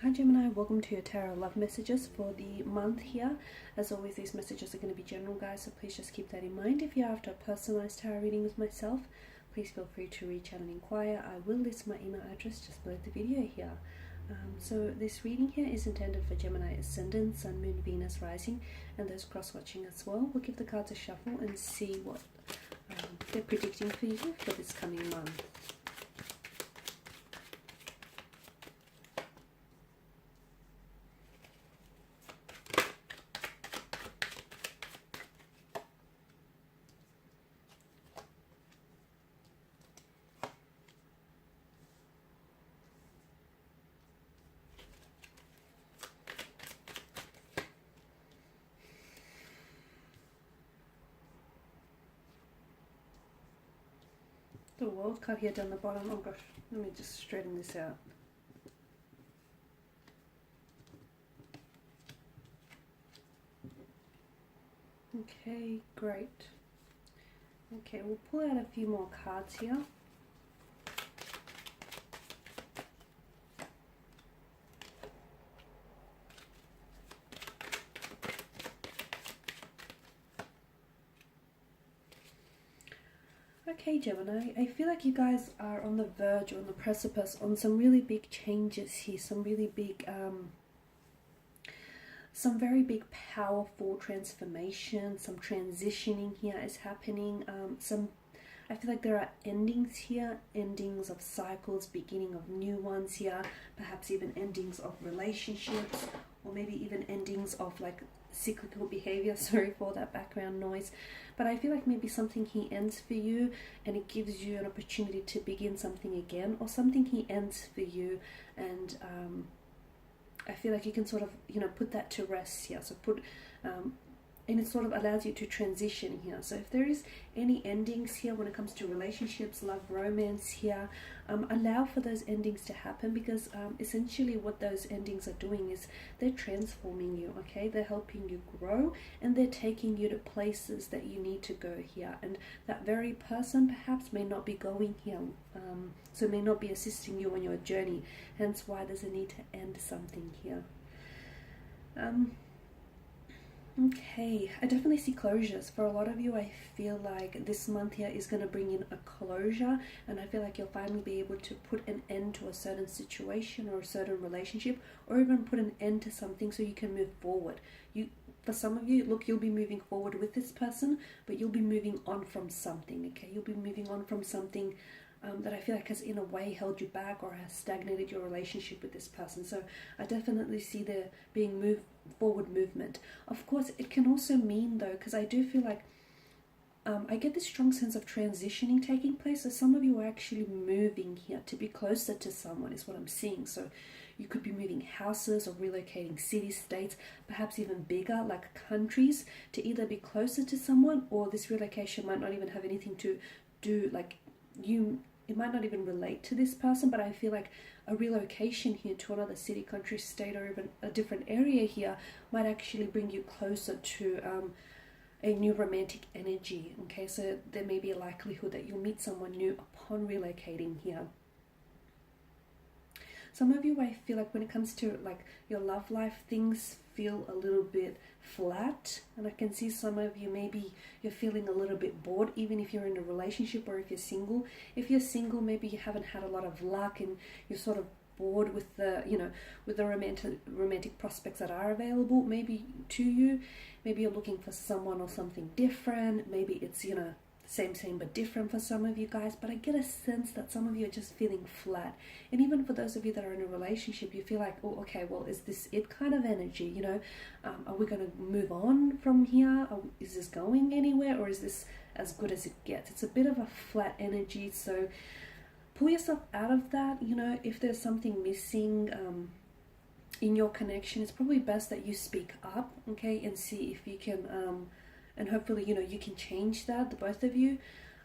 Hi Gemini, welcome to your tarot love messages for the month here. As always, these messages are going to be general, guys, so please just keep that in mind. If you're after a personalized tarot reading with myself, please feel free to reach out and inquire. I will list my email address just below the video here. So this reading here is intended for Gemini Ascendant, Sun, Moon, Venus, Rising, and those cross-watching as well. We'll give the cards a shuffle and see what they're predicting for you for this coming month. The World card here down the bottom. Oh gosh, let me just straighten this out. Okay, great. Okay, we'll pull out a few more cards here. Okay, Gemini, I feel like you guys are on the verge or on the precipice on some really big changes here, some really big, some very big powerful transformation, some transitioning here is happening. I feel like there are endings here, endings of cycles, beginning of new ones here, perhaps even endings of relationships, or maybe even endings of like cyclical behavior. Sorry for that background noise, but I feel like maybe something he ends for you and it gives you an opportunity to begin something again, or something he ends for you and I feel like you can sort of, you know, put that to rest here. So and it sort of allows you to transition here. So if there is any endings here when it comes to relationships, love, romance here, allow for those endings to happen, because essentially what those endings are doing is they're transforming you, okay? They're helping you grow and they're taking you to places that you need to go here. And that very person perhaps may not be going here, so may not be assisting you on your journey. Hence why there's a need to end something here. Okay, I definitely see closures. For a lot of you, I feel like this month here is going to bring in a closure, and I feel like you'll finally be able to put an end to a certain situation or a certain relationship, or even put an end to something so you can move forward. For some of you, look, you'll be moving forward with this person, but you'll be moving on from something, okay? You'll be moving on from something that I feel like has in a way held you back or has stagnated your relationship with this person. So I definitely see there being forward movement. Of course, it can also mean though, because I do feel like I get this strong sense of transitioning taking place. So some of you are actually moving here to be closer to someone is what I'm seeing. So you could be moving houses or relocating cities, states, perhaps even bigger like countries, to either be closer to someone, or this relocation might not even have anything to do, like it might not even relate to this person, but I feel like a relocation here to another city, country, state, or even a different area here might actually bring you closer to a new romantic energy. Okay, so there may be a likelihood that you'll meet someone new upon relocating here. Some of you, I feel like when it comes to like your love life, things feel a little bit flat, and I can see some of you, maybe you're feeling a little bit bored, even if you're in a relationship or if you're single. If you're single, maybe you haven't had a lot of luck and you're sort of bored with the, you know, with the romantic prospects that are available maybe to you. Maybe you're looking for someone or something different. Maybe it's, you know, same but different for some of you guys, but I get a sense that some of you are just feeling flat. And even for those of you that are in a relationship, you feel like, oh, okay, well, is this it kind of energy, you know? Are we going to move on from here? Is this going anywhere, or is this as good as it gets? It's a bit of a flat energy, so pull yourself out of that. You know, if there's something missing in your connection, it's probably best that you speak up, okay, and see if you can and hopefully, you know, you can change that, the both of you.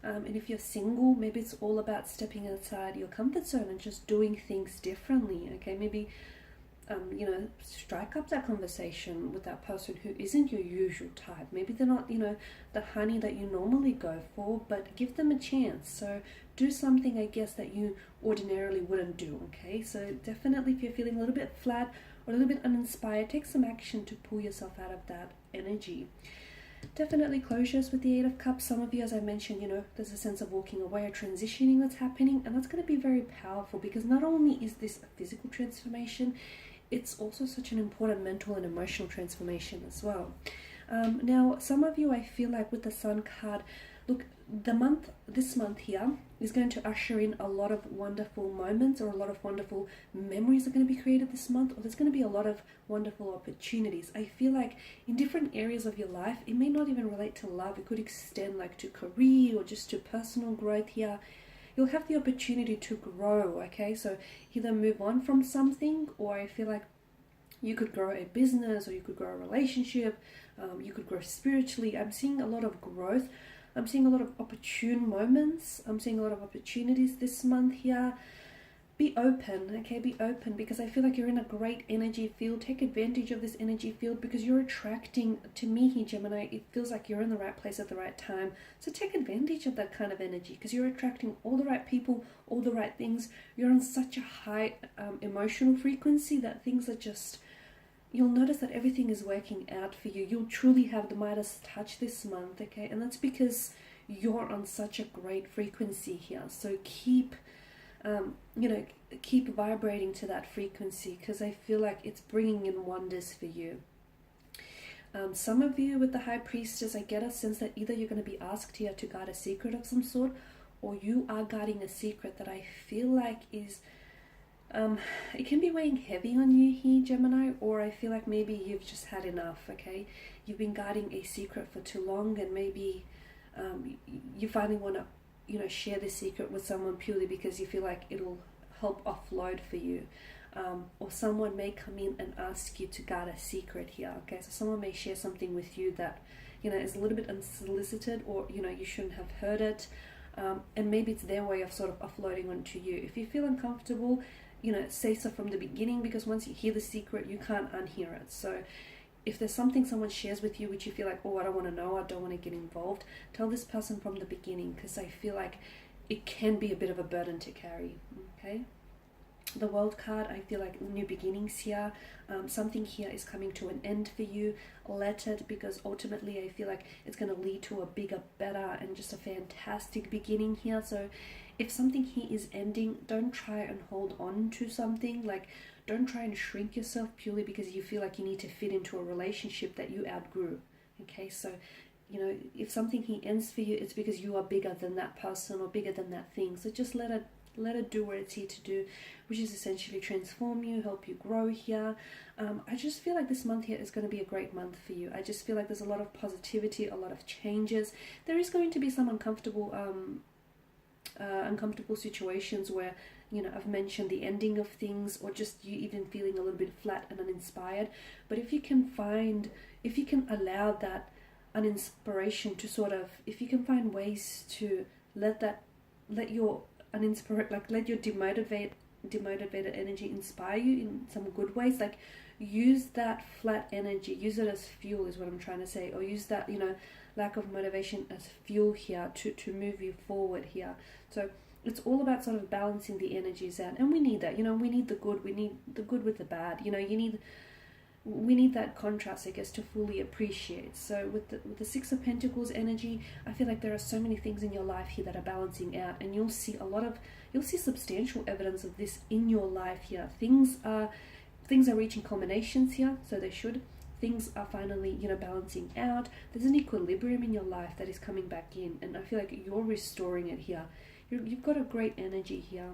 And if you're single, maybe it's all about stepping outside your comfort zone and just doing things differently, okay? Maybe you know, strike up that conversation with that person who isn't your usual type. Maybe they're not, you know, the honey that you normally go for, but give them a chance. So do something, I guess, that you ordinarily wouldn't do, okay? So definitely if you're feeling a little bit flat or a little bit uninspired, take some action to pull yourself out of that energy. Definitely closures with the Eight of Cups. Some of you, as I mentioned, you know, there's a sense of walking away or transitioning that's happening, and that's going to be very powerful because not only is this a physical transformation, it's also such an important mental and emotional transformation as well. Now, some of you, I feel like with the Sun card, look, this month here is going to usher in a lot of wonderful moments, or a lot of wonderful memories are going to be created this month, or there's going to be a lot of wonderful opportunities. I feel like in different areas of your life, it may not even relate to love. It could extend like to career or just to personal growth here. You'll have the opportunity to grow, okay? So either move on from something, or I feel like you could grow a business, or you could grow a relationship, you could grow spiritually. I'm seeing a lot of growth. I'm seeing a lot of opportune moments. I'm seeing a lot of opportunities this month here. Be open, okay? Be open, because I feel like you're in a great energy field. Take advantage of this energy field because you're attracting, to me here, Gemini, it feels like you're in the right place at the right time. So take advantage of that kind of energy because you're attracting all the right people, all the right things. You're on such a high emotional frequency that things are just, you'll notice that everything is working out for you. You'll truly have the Midas touch this month, okay? And that's because you're on such a great frequency here. So keep keep vibrating to that frequency because I feel like it's bringing in wonders for you. Some of you with the High Priestess, I get a sense that either you're going to be asked here to guard a secret of some sort, or you are guarding a secret that I feel like is, it can be weighing heavy on you here, Gemini, or I feel like maybe you've just had enough, okay? You've been guarding a secret for too long, and maybe you finally want to, you know, share the secret with someone purely because you feel like it'll help offload for you. Or someone may come in and ask you to guard a secret here, okay? So someone may share something with you that, you know, is a little bit unsolicited, or, you know, you shouldn't have heard it. And maybe it's their way of sort of offloading onto you. If you feel uncomfortable, you know, say so from the beginning, because once you hear the secret, you can't unhear it. So if there's something someone shares with you which you feel like, oh, I don't want to know, I don't want to get involved, tell this person from the beginning, because I feel like it can be a bit of a burden to carry, okay? The World card, I feel like new beginnings here. Something here is coming to an end for you. Let it, because ultimately I feel like it's going to lead to a bigger, better, and just a fantastic beginning here. So if something here is ending, don't try and hold on to something. Like, don't try and shrink yourself purely because you feel like you need to fit into a relationship that you outgrew. Okay, so, you know, if something here ends for you, it's because you are bigger than that person or bigger than that thing. So just let it do what it's here to do, which is essentially transform you, help you grow here. I just feel like this month here is going to be a great month for you. I just feel like there's a lot of positivity, a lot of changes. There is going to be some uncomfortable situations where, you know, I've mentioned the ending of things, or just you even feeling a little bit flat and uninspired. But if you can allow that uninspiration to sort of, if you can find ways to let your demotivated energy inspire you in some good ways, like use that flat energy, use it as fuel is what I'm trying to say, or use that, you know, lack of motivation as fuel here to move you forward here. So it's all about sort of balancing the energies out, and we need that, you know, we need the good with the bad, you know, we need that contrast, I guess, to fully appreciate. So with the Six of Pentacles energy, I feel like there are so many things in your life here that are balancing out, and you'll see substantial evidence of this in your life here. Things are reaching culminations here, so they should. Things are finally, you know, balancing out. There's an equilibrium in your life that is coming back in, and I feel like you're restoring it here. You've got a great energy here.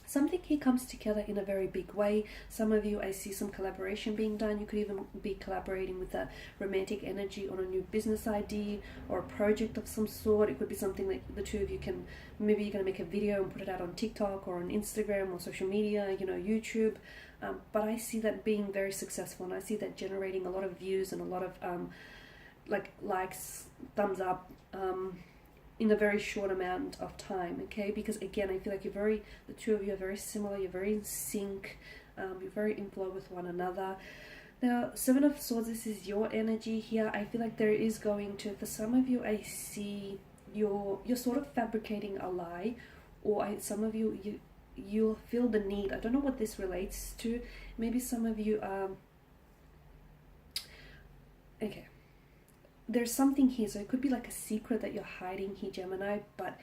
Something here comes together in a very big way. Some of you, I see some collaboration being done. You could even be collaborating with a romantic energy on a new business idea or a project of some sort. It could be something like the two of you can, maybe you're going to make a video and put it out on TikTok or on Instagram or social media, you know, YouTube. But I see that being very successful, and I see that generating a lot of views and a lot of likes, thumbs up, in a very short amount of time, okay? Because again, I feel like the two of you are very similar, you're very in sync. You're very in flow with one another. Now, Seven of Swords, this is your energy here. I feel like there is going to, for some of you, I see you're sort of fabricating a lie, or some of you'll feel the need. I don't know what this relates to. Maybe some of you okay, there's something here, so it could be like a secret that you're hiding here, Gemini, but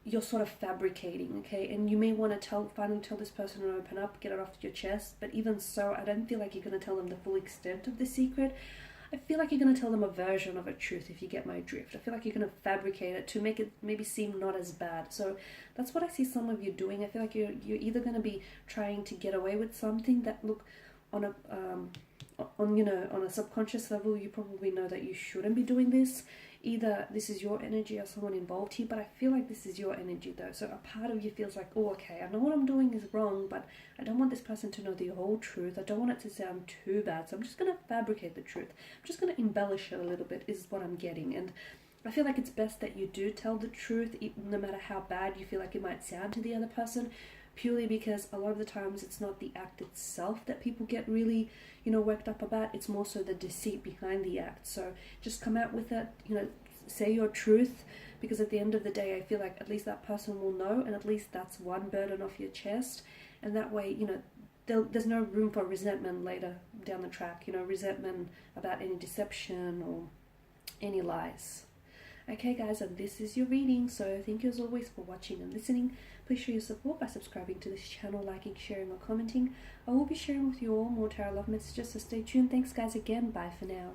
you're sort of fabricating, okay? And you may want to finally tell this person to open up, get it off your chest, but even so, I don't feel like you're going to tell them the full extent of the secret. I feel like you're going to tell them a version of a truth, if you get my drift. I feel like you're going to fabricate it to make it maybe seem not as bad. So that's what I see some of you doing. I feel like you're either going to be trying to get away with something that, look, on a on a subconscious level, you probably know that you shouldn't be doing this. Either this is your energy or someone involved here, but I feel like this is your energy though. So a part of you feels like, oh, okay, I know what I'm doing is wrong, but I don't want this person to know the whole truth. I don't want it to sound too bad, so I'm just going to fabricate the truth. I'm just going to embellish it a little bit, is what I'm getting. And I feel like it's best that you do tell the truth, no matter how bad you feel like it might sound to the other person, purely because a lot of the times it's not the act itself that people get really, worked up about. It's more so the deceit behind the act. So just come out with it, say your truth, because at the end of the day, I feel like at least that person will know, and at least that's one burden off your chest. And that way, there's no room for resentment later down the track, resentment about any deception or any lies. Okay guys, and this is your reading, so thank you as always for watching and listening. Please show your support by subscribing to this channel, liking, sharing or commenting. I will be sharing with you all more tarot love messages, so stay tuned. Thanks guys again, bye for now.